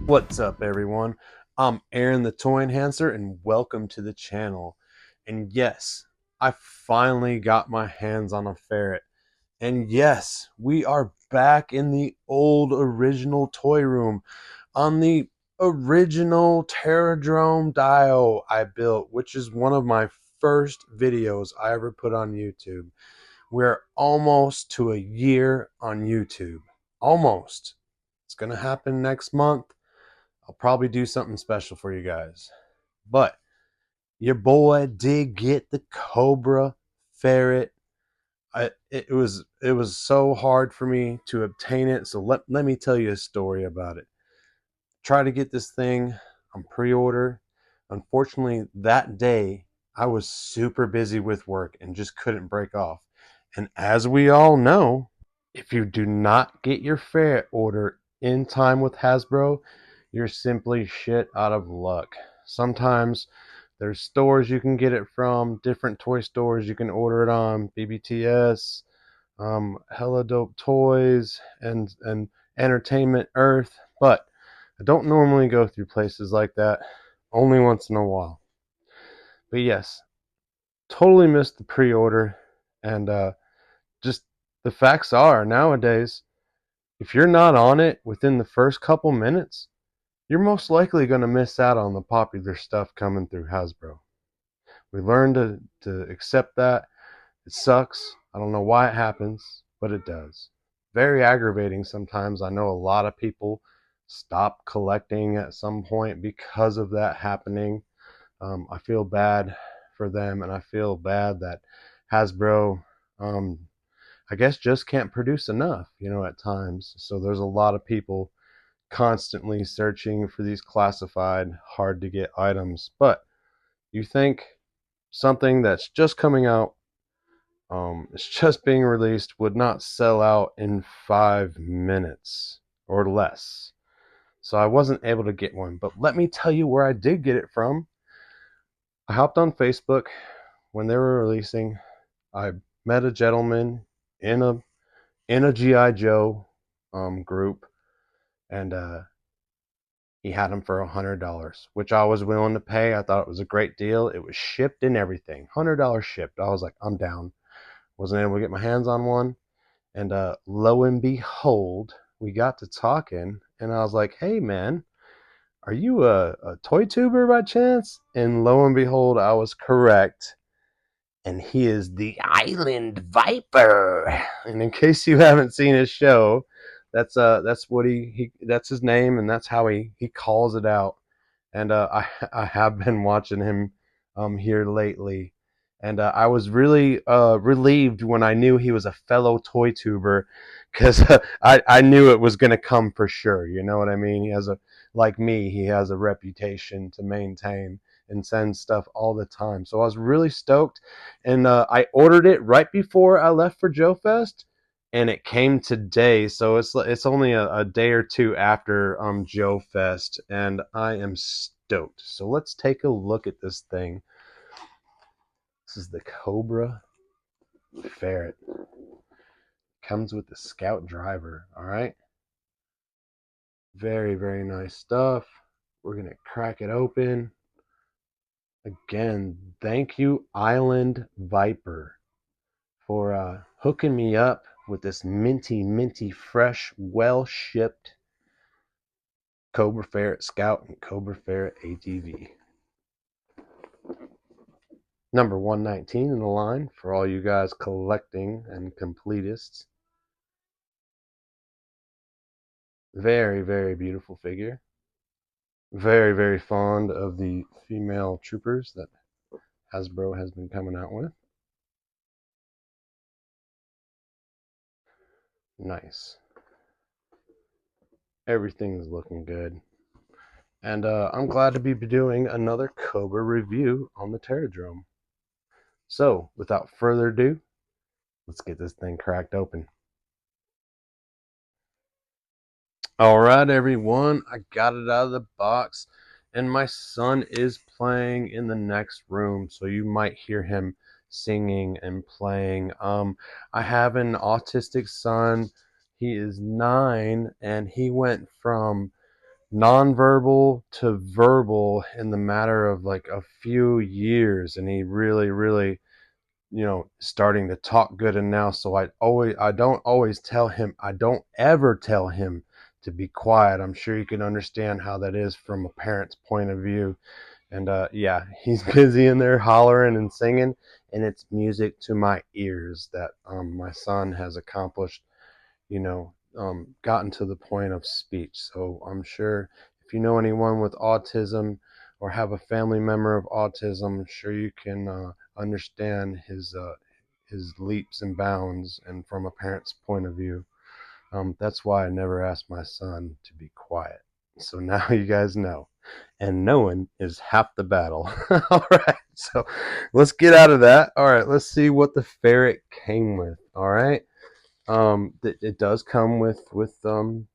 What's up, everyone? I'm Aaron the Toy Enhancer, and welcome to the channel. And yes, I finally got my hands on a ferret. And yes, we are back in the old original toy room on the original Terradrome Dio I built, which is one of my first videos I ever put on YouTube. We're almost to a year on YouTube. Almost. It's going to happen next month. I'll probably do something special for you guys. But your boy did get the Cobra Ferret. It was so hard for me to obtain it. So let me tell you a story about it. Try to get this thing on pre-order. Unfortunately, that day I was super busy with work and just couldn't break off. And as we all know, if you do not get your ferret order in time with Hasbro, you're simply shit out of luck. Sometimes there's stores you can get it from, different toy stores you can order it on, BBTS, Hella Dope Toys, and Entertainment Earth. But I don't normally go through places like that, only once in a while. But yes, totally missed the pre-order, and just the facts are nowadays, if you're not on it within the first couple minutes, you're most likely going to miss out on the popular stuff coming through Hasbro. We learned to accept that. It sucks. I don't know why it happens, but it does. Very aggravating sometimes. I know a lot of people stop collecting at some point because of that happening. I feel bad for them, and I feel bad that Hasbro, I guess, just can't produce enough, at times. So there's a lot of people constantly searching for these classified, hard to get items. But you think something that's just coming out, it's just being released, would not sell out in 5 minutes or less. So I wasn't able to get one. But let me tell you where I did get it from. I hopped on Facebook when they were releasing. I met a gentleman in a GI Joe group, and he had them for $100, which I was willing to pay. I thought it was a great deal. It was shipped and everything, $100 shipped. I was like, I'm down. Wasn't able to get my hands on one, and lo and behold, we got to talking, and I was like, hey man, are you a toy tuber by chance? And lo and behold, I was correct. And he is the Island Viper. And in case you haven't seen his show, that's what he that's his name, and that's how he calls it out. And I have been watching him here lately, and I was really relieved when I knew he was a fellow toy tuber, because I knew it was going to come for sure. You know what I mean? He has like me, he has a reputation to maintain and sends stuff all the time. So I was really stoked, and I ordered it right before I left for Joe Fest, and it came today. So it's only a day or two after Joe Fest, and I am stoked. So let's take a look at this thing. This is the Cobra Ferret. Comes with the Scout driver, all right? Very, very nice stuff. We're going to crack it open. Again, thank you, Island Viper, for hooking me up with this minty, fresh, well-shipped Cobra Ferret Scout and Cobra Ferret ATV. Number 119 in the line for all you guys collecting and completists. Very, very beautiful figure. Very, very fond of the female troopers that Hasbro has been coming out with. Nice. Everything's looking good. And I'm glad to be doing another Cobra review on the Terradrome. So, without further ado, let's get this thing cracked open. All right, everyone, I got it out of the box, and my son is playing in the next room, so you might hear him singing and playing. I have an autistic son. He is 9, and he went from nonverbal to verbal in the matter of like a few years, and he really starting to talk good. And now, so I don't always tell him, I don't ever tell him to be quiet. I'm sure you can understand how that is from a parent's point of view. And yeah, he's busy in there hollering and singing, and it's music to my ears that my son has accomplished, gotten to the point of speech. So I'm sure if you know anyone with autism or have a family member of autism, I'm sure you can understand his leaps and bounds. And from a parent's point of view, that's why I never asked my son to be quiet. So now you guys know. And knowing is half the battle. All right, so let's get out of that. All right, let's see what the ferret came with. All right. It does come with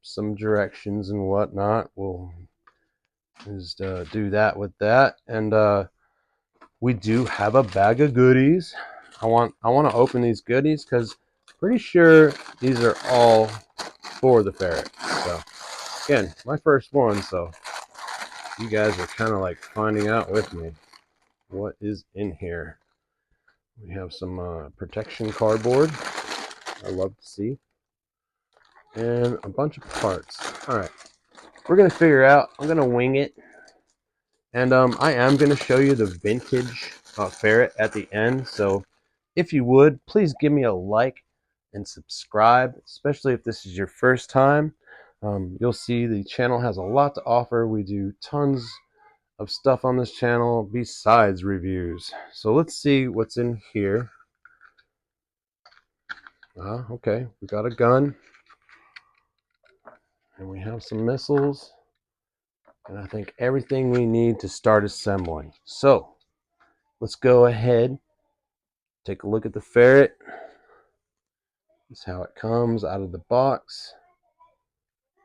some directions and whatnot. We'll just do that with that, and we do have a bag of goodies. I want to open these goodies because pretty sure these are all for the ferret. So again, my first one, so you guys are kind of like finding out with me what is in here. We have some protection cardboard. I love to see. And a bunch of parts. Alright, we're going to figure out, I'm going to wing it. And I am going to show you the vintage ferret at the end. So if you would, please give me a like and subscribe, especially if this is your first time. You'll see the channel has a lot to offer. We do tons of stuff on this channel besides reviews. So let's see what's in here. Okay, we got a gun. And we have some missiles. And I think everything we need to start assembling. So let's go ahead, take a look at the ferret. This is how it comes out of the box.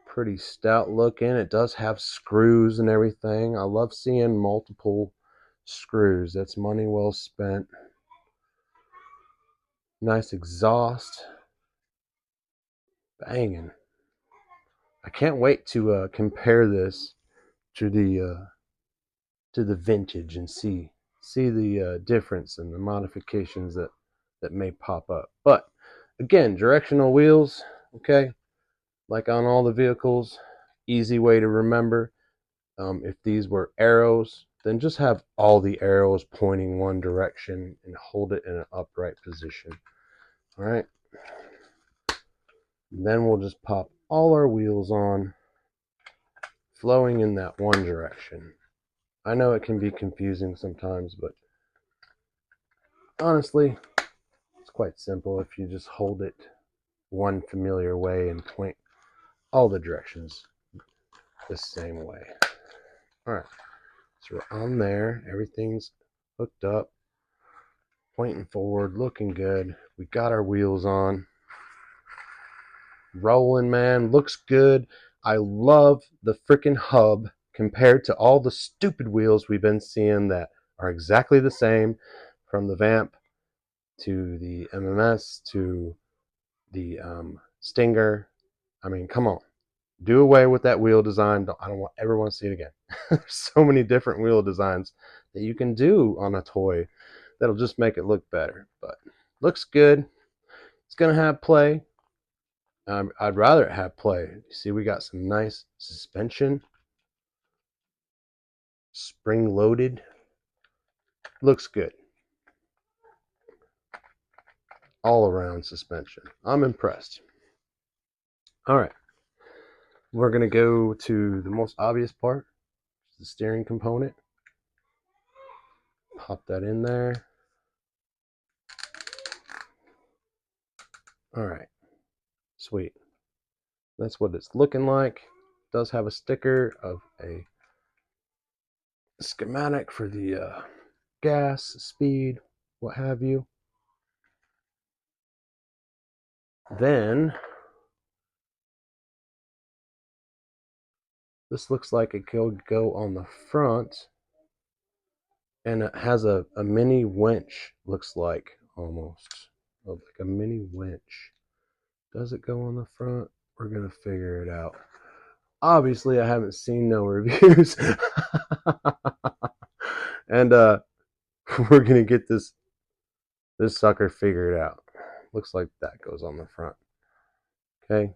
Pretty stout looking. It does have screws and everything. I love seeing multiple screws. That's money well spent. Nice exhaust. Banging. I can't wait to compare this to the vintage and see the difference and the modifications that may pop up. But again, directional wheels, okay, like on all the vehicles. Easy way to remember. If these were arrows, then just have all the arrows pointing one direction and hold it in an upright position. All right, and then we'll just pop all our wheels on, flowing in that one direction. I know it can be confusing sometimes, but honestly, it's quite simple if you just hold it one familiar way and point all the directions the same way. All right, so we're on there. Everything's hooked up, pointing forward, looking good. We got our wheels on. Rolling, man, looks good. I love the freaking hub compared to all the stupid wheels we've been seeing that are exactly the same, from the Vamp to the MMS to the Stinger. I mean, come on. Do away with that wheel design. I don't ever want to see it again. There's so many different wheel designs that you can do on a toy that'll just make it look better. But looks good. It's going to have play. I'd rather it have play. You see, we got some nice suspension. Spring loaded. Looks good. All around suspension. I'm impressed. All right. We're going to go to the most obvious part, the steering component. Pop that in there. All right. Sweet. That's what it's looking like. It does have a sticker of a schematic for the gas, speed, what have you. Then this looks like it could go on the front, and it has a mini winch, looks like, almost like a mini winch. Does it go on the front? We're gonna figure it out. Obviously I haven't seen no reviews. And we're gonna get this sucker figured out. Looks like that goes on the front. Okay.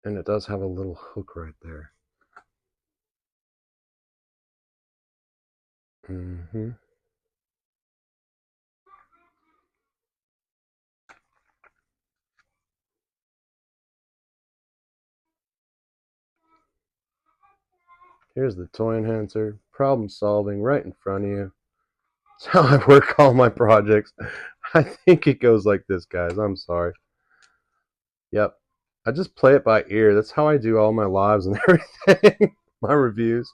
And it does have a little hook right there. Mm-hmm. Here's the toy enhancer. Problem solving right in front of you. That's how I work all my projects. I think it goes like this, guys. I'm sorry. Yep. I just play it by ear. That's how I do all my lives and everything. My reviews.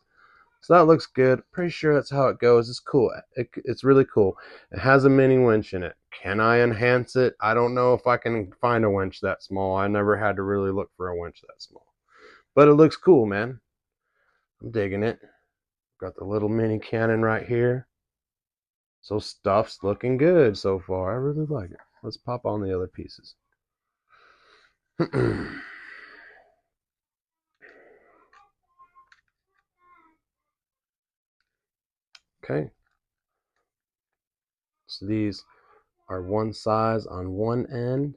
So that looks good. Pretty sure that's how it goes. It's cool. It's really cool. It has a mini winch in it. Can I enhance it? I don't know if I can find a winch that small. I never had to really look for a winch that small. But it looks cool, man. I'm digging it. Got the little mini cannon right here. So stuff's looking good so far. I really like it. Let's pop on the other pieces. Okay. So these are one size on one end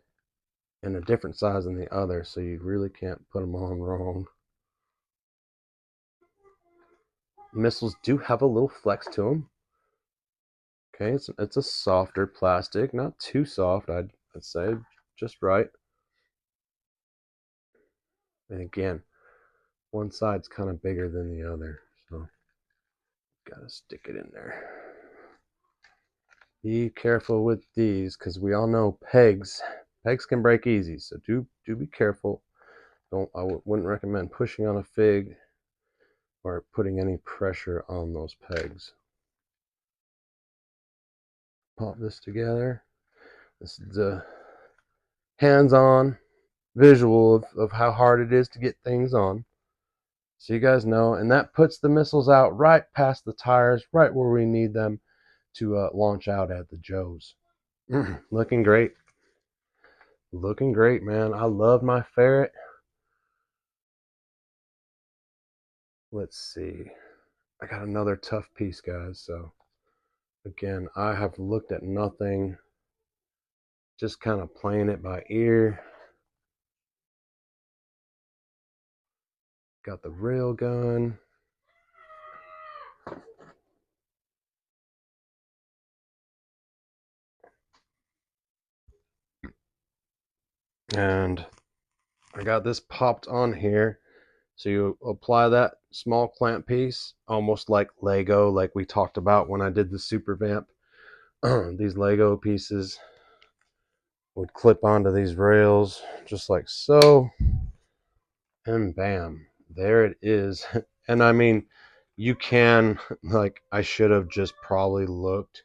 and a different size on the other, so you really can't put them on wrong. Missiles do have a little flex to them. Okay, it's a softer plastic, not too soft, I'd say, just right. And again, one side's kind of bigger than the other, so gotta stick it in there. Be careful with these, because we all know pegs can break easy, so do be careful. I wouldn't recommend pushing on a fig or putting any pressure on those pegs. Pop this together. This is the hands-on visual of how hard it is to get things on, so you guys know. And that puts the missiles out right past the tires, right where we need them to launch out at the Joes. Looking great. Looking great, man. I love my Ferret. Let's see. I got another tough piece, guys. So again, I have looked at nothing, just kind of playing it by ear. Got the rail gun. And I got this popped on here. So you apply that small clamp piece, almost like Lego, like we talked about when I did the Super Vamp. These Lego pieces would clip onto these rails, just like so. And bam, there it is. And I mean, you can, like, I should have just probably looked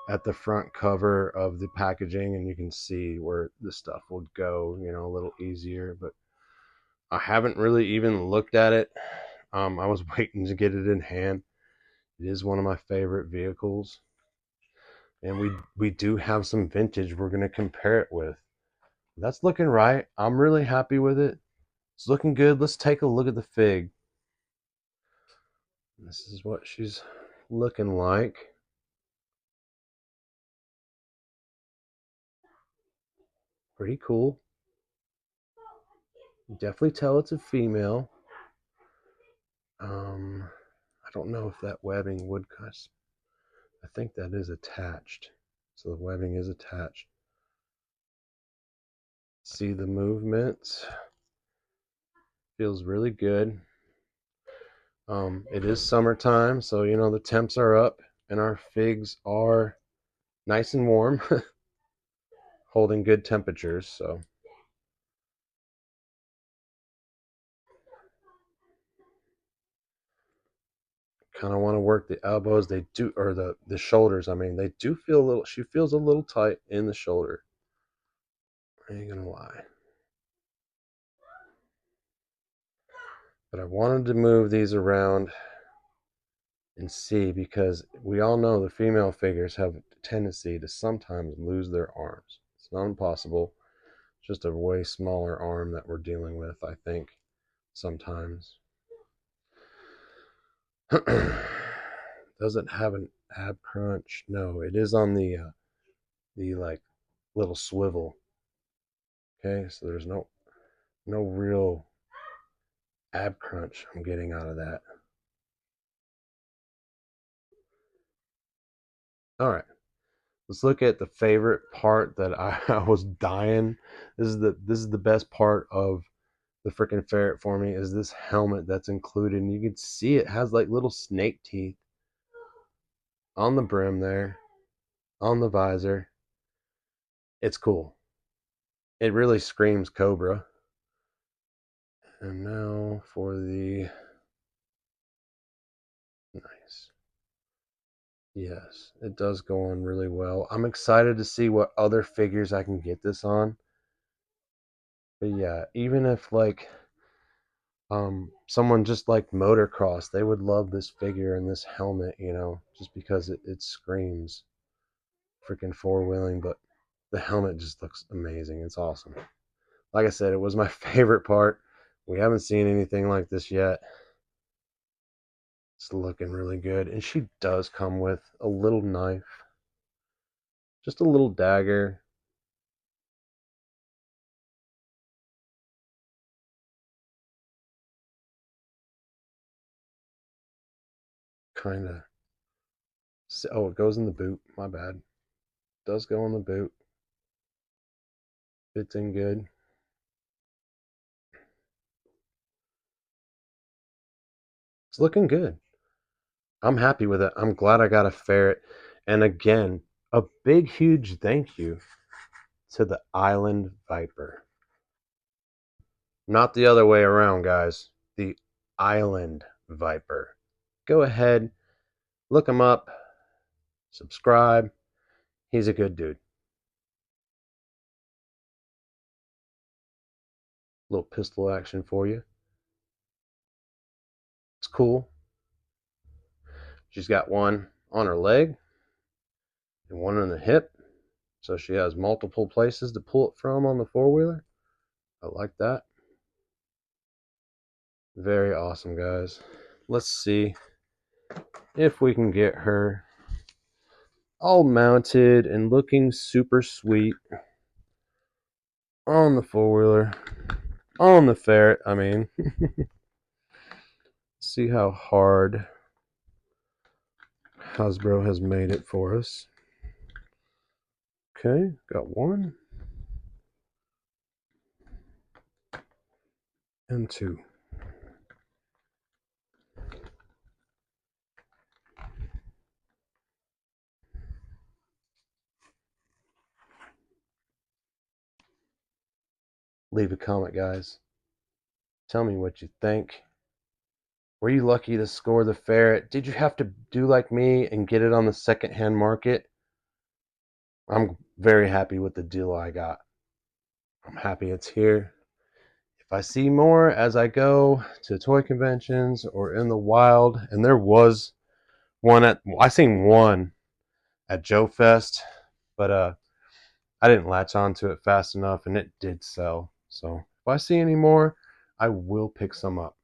at the front cover of the packaging, and you can see where the stuff would go, a little easier. But I haven't really even looked at it. I was waiting to get it in hand. It is one of my favorite vehicles, and we do have some vintage we're gonna compare it with. That's looking right. I'm really happy with it. It's looking good. Let's take a look at the fig. This is what she's looking like. Pretty cool. Definitely tell it's a female. I don't know if that webbing would cusp. I think that is attached. So the webbing is attached. See the movement. Feels really good. It is summertime, so you know the temps are up and our figs are nice and warm, holding good temperatures. So kind of want to work the elbows. They do, or the shoulders. I mean, they do feel a little. She feels a little tight in the shoulder. I ain't gonna lie. But I wanted to move these around and see, because we all know the female figures have a tendency to sometimes lose their arms. It's not impossible. It's just a way smaller arm that we're dealing with, I think, sometimes. Doesn't have an ab crunch. No, it is on the like little swivel. Okay, so there's no real ab crunch I'm getting out of that. All right, let's look at the favorite part that I was dying. This is the best part of the freaking ferret for me, is this helmet that's included. And you can see it has like little snake teeth on the brim there, on the visor. It's cool. It really screams Cobra. And now for the nice. Yes, it does go on really well. I'm excited to see what other figures I can get this on. But yeah, even if like someone just like motocross, they would love this figure and this helmet, you know, just because it screams freaking four wheeling. But the helmet just looks amazing. It's awesome. Like I said, it was my favorite part. We haven't seen anything like this yet. It's looking really good. And she does come with a little knife, just a little dagger. Kind of. Oh, it goes in the boot. My bad. It does go in the boot. Fits in good. It's looking good. I'm happy with it. I'm glad I got a ferret. And again, a big, huge thank you to the Island Viper. Not the other way around, guys. The Island Viper. Go ahead, look him up, subscribe. He's a good dude. Little pistol action for you. It's cool. She's got one on her leg and one in the hip. So she has multiple places to pull it from on the four-wheeler. I like that. Very awesome, guys. Let's see if we can get her all mounted and looking super sweet on the four-wheeler, on the ferret. I mean, see how hard Hasbro has made it for us. Okay, got one and two. Leave a comment, guys. Tell me what you think. Were you lucky to score the ferret? Did you have to do like me and get it on the secondhand market? I'm very happy with the deal I got. I'm happy it's here. If I see more as I go to toy conventions or in the wild, and there was one I seen one at Joe Fest, but I didn't latch onto it fast enough, and it did sell. So if I see any more, I will pick some up.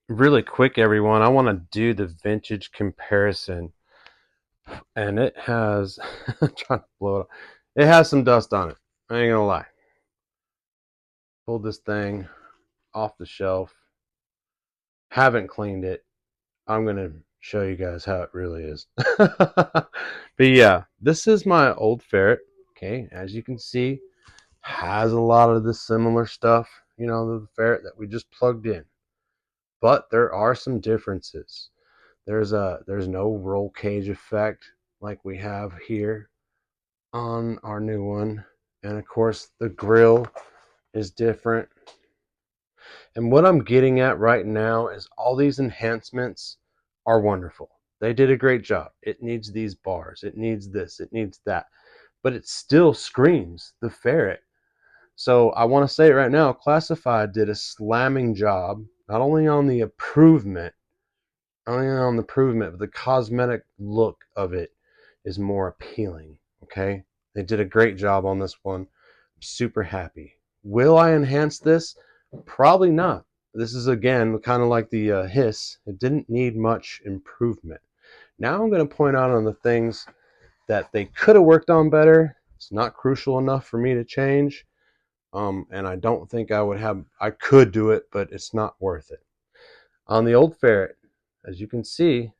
Really quick, everyone, I want to do the vintage comparison, and it has I'm trying to blow it up. It has some dust on it. I ain't gonna lie. Pulled this thing off the shelf. Haven't cleaned it. I'm gonna show you guys how it really is. But yeah, this is my old ferret. Okay, as you can see, has a lot of the similar stuff, you know, the ferret that we just plugged in. But there are some differences. There's no roll cage effect like we have here on our new one. And of course the grill is different. And what I'm getting at right now is all these enhancements are wonderful. They did a great job. It needs these bars, it needs this, it needs that. But it still screams the ferret. So I want to say it right now, Classified did a slamming job, not only on the improvement, but the cosmetic look of it is more appealing. Okay, they did a great job on this one. I'm super happy. Will I enhance this? Probably not. This is again kind of like the hiss. It didn't need much improvement. Now I'm going to point out on the things that they could have worked on better. It's not crucial enough for me to change. And I don't think I could do it, but it's not worth it. On the old ferret, as you can see,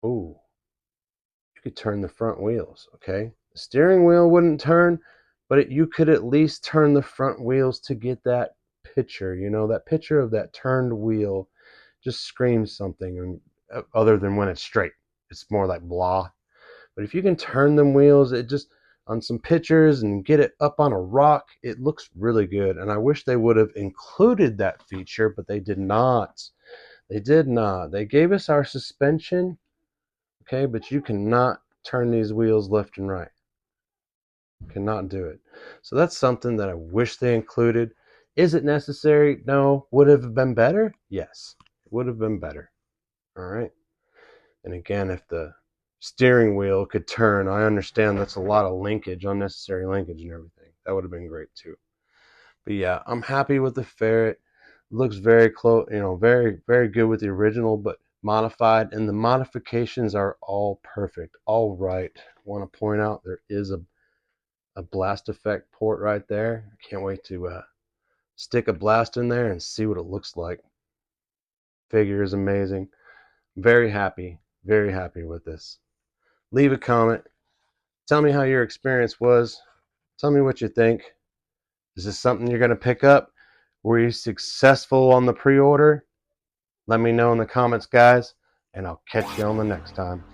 ooh, you could turn the front wheels, okay? The steering wheel wouldn't turn, but you could at least turn the front wheels to get that picture, you know, that picture of that turned wheel just screams something other than when it's straight. It's more like blah. But if you can turn them wheels, it just on some pictures and get it up on a rock, it looks really good. And I wish they would have included that feature, but they did not. They did not. They gave us our suspension, okay, but you cannot turn these wheels left and right. You cannot do it. So that's something that I wish they included. Is it necessary? No. Would it have been better? Yes. It would have been better. All right. And again, if the steering wheel could turn, I understand that's a lot of linkage, unnecessary linkage and everything. That would have been great too. But yeah, I'm happy with the ferret. It looks very close, you know, very, very good with the original, but modified. And the modifications are all perfect, all right. I want to point out there is a blast effect port right there. I can't wait to stick a blast in there and see what it looks like. Figure is amazing. Very happy with this. Leave a comment. Tell me how your experience was. Tell me what you think. Is this something you're going to pick up? Were you successful on the pre-order? Let me know in the comments, guys, and I'll catch you on the next time.